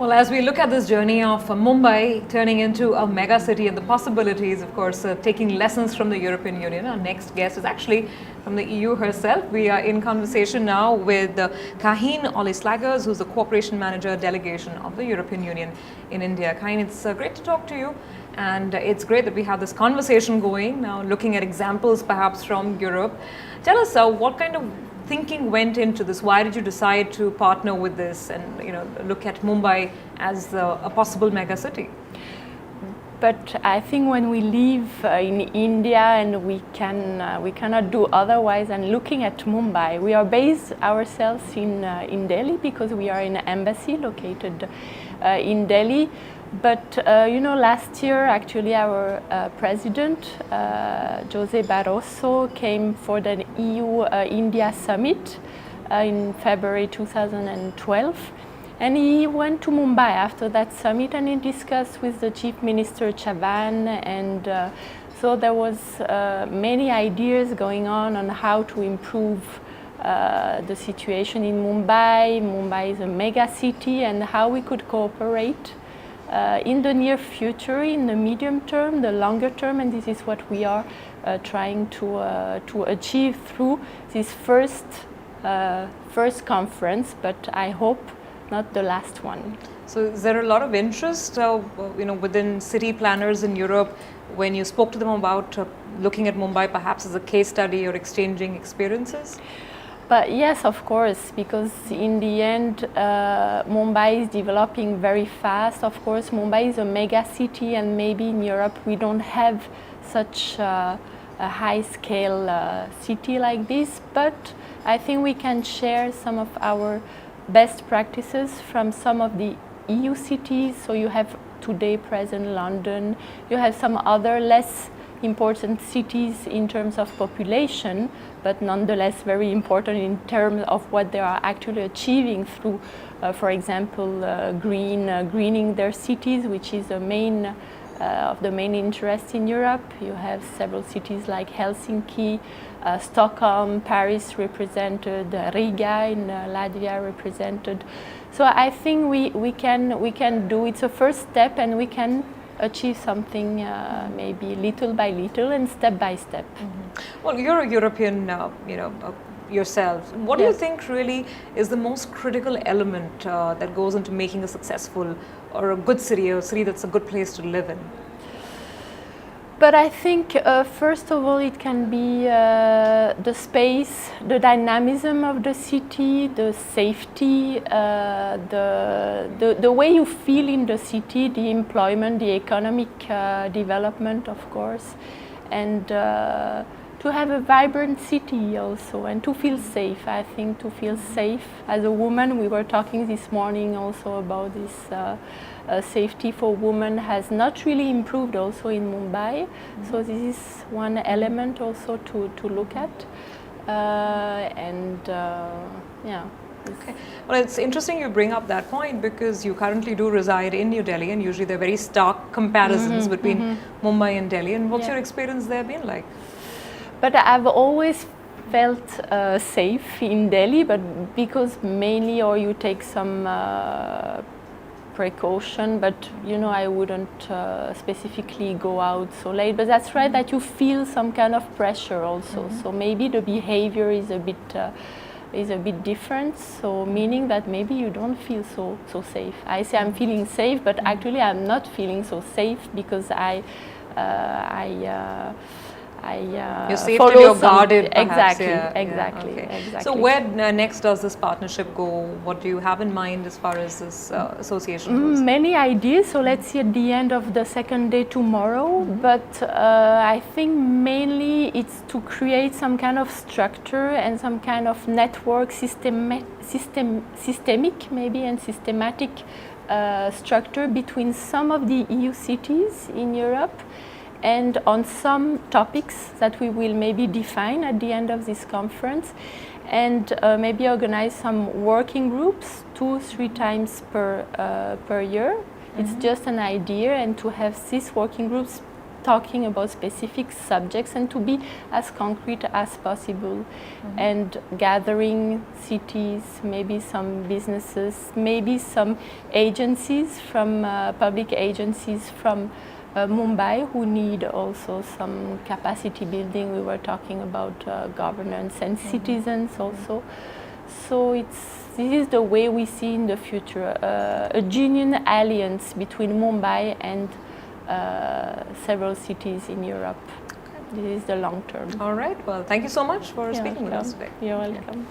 Well, as we look at this journey of Mumbai turning into a mega city and the possibilities, of course, taking lessons from the European Union, our next guest is actually from the EU herself. We are in conversation now with Karine Olislagers, who's the Cooperation Manager Delegation of the European Union in India. Karine, it's great to talk to you. And it's great that we have this conversation going now, looking at examples perhaps from Europe. Tell us what kind of thinking went into this? Why did you decide to partner with this and look at Mumbai as a possible mega city? But I think when we live in India and we cannot do otherwise than looking at Mumbai. We are based ourselves in Delhi because we are in an embassy located in Delhi. But last year actually our president Jose Barroso came for the EU-India summit in February 2012, and he went to Mumbai after that summit and he discussed with the Chief Minister Chavan, and so there was many ideas going on how to improve the situation in Mumbai. Mumbai is a mega city, and how we could cooperate in the near future, in the medium term, the longer term, and this is what we are trying to achieve through this first conference, but I hope not the last one. So is there a lot of interest within city planners in Europe when you spoke to them about looking at Mumbai perhaps as a case study or exchanging experiences? But yes, of course, because in the end, Mumbai is developing very fast. Of course, Mumbai is a mega city, and maybe in Europe we don't have such a high-scale city like this. But I think we can share some of our best practices from some of the EU cities. So you have today present London, you have some other less important cities in terms of population, but nonetheless very important in terms of what they are actually achieving through, for example, greening their cities, which is the main of the main interest in Europe. You have several cities like Helsinki, Stockholm, Paris represented, Riga in Latvia represented. So I think we can do. It's a first step, and we can achieve something maybe little by little and step by step. Mm-hmm. Well, you're a European, yourself. What do you think really is the most critical element that goes into making a successful or a good city, a city that's a good place to live in? But I think first of all it can be the space, the dynamism of the city, the safety, the way you feel in the city, the employment, the economic development, of course, and to have a vibrant city also, and to feel safe. I think to feel safe as a woman, we were talking this morning also about this safety for women has not really improved also in Mumbai. Mm-hmm. So this is one element also to look at, yeah. Okay. Well, it's interesting you bring up that point because you currently do reside in New Delhi, and usually there are very stark comparisons between Mumbai and Delhi. And what's your experience there been like? But I've always felt safe in Delhi, but because mainly, or you take some precaution, but I wouldn't specifically go out so late. But that's right, that you feel some kind of pressure also. So maybe the behavior is a bit different. So meaning that maybe you don't feel so safe. I say I'm feeling safe, but actually I'm not feeling so safe because you're safe till you're guarded, perhaps. Exactly. So where next does this partnership go? What do you have in mind as far as this association goes? Many ideas. So let's see at the end of the second day tomorrow. But I think mainly it's to create some kind of structure and some kind of network, systemic maybe, and systematic structure between some of the EU cities in Europe, and on some topics that we will maybe define at the end of this conference, and maybe organize some working groups 2-3 times per year. It's just an idea, and to have these working groups talking about specific subjects and to be as concrete as possible, and gathering cities, maybe some businesses, maybe some agencies from public agencies from Mumbai who need also some capacity building. We were talking about governance and citizens also. So this is the way we see in the future, a genuine alliance between Mumbai and several cities in Europe. This is the long term. All right. Well, thank you so much for speaking with us today. You're welcome.